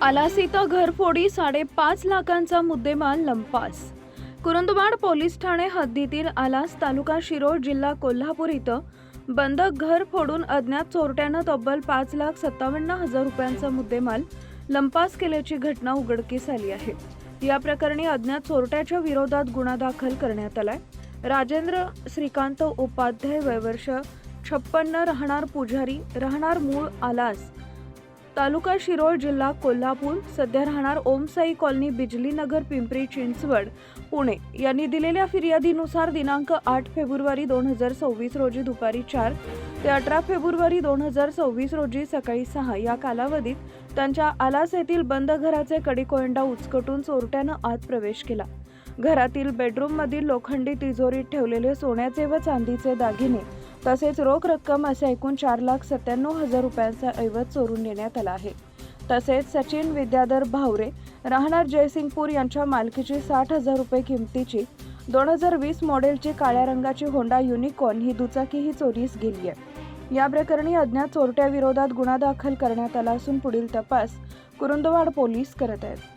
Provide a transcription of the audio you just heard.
आलास इथं घरफोडी 5.5 लाखांचा मुद्देमाल लंपास। कुरुंदवाड पोलीस ठाणे हद्दीतील आलास तालुका शिरोळ जिल्हा कोल्हापूर इथं बंद घर फोडून अज्ञात चोरट्यानं तब्बल 5,57,000 रुपयांचा मुद्देमाल लंपास केल्याची घटना उघडकीस आली आहे। या प्रकरणी अज्ञात चोरट्याच्या विरोधात गुन्हा दाखल करण्यात आलाय। राजेंद्र श्रीकांत उपाध्याय, वय वर्ष 56, राहणार पुजारी, राहणार मूळ आलास तालुका शिरोळ जिल्हा कोल्हापूर, सध्या राहणार ओमसाई कॉलनी, बिजली नगर, पिंपरी चिंचवड, पुणे यांनी दिलेल्या फिर्यादीनुसार दिनांक 8 फेब्रुवारी 2026 रोजी दुपारी 4 ते 18 फेब्रुवारी 2026 रोजी सकाळी 6 या कालावधीत त्यांच्या आलास येथील बंद घराचे कडेकोंडा उचकटून चोरट्यानं आत प्रवेश केला। घरातील बेडरूममधील लोखंडी तिजोरीत ठेवलेले सोन्याचे व चांदीचे दागिने तसेच रोख रक्कम असे एकूण 4,97,000 रुपयांचा ऐवज चोरून नेण्यात आला आहे। तसेच सचिन विद्याधर भावरे, राहणार जयसिंगपूर यांच्या मालकीची 60,000 रुपये किमतीची 2020 मॉडेलची काळ्या रंगाची होंडा युनिकॉर्न ही दुचाकी ही चोरीस गेली आहे। या प्रकरणी अज्ञात चोरट्याविरोधात गुन्हा दाखल करण्यात आला असून पुढील तपास कुरुंदवाड पोलीस करत आहेत।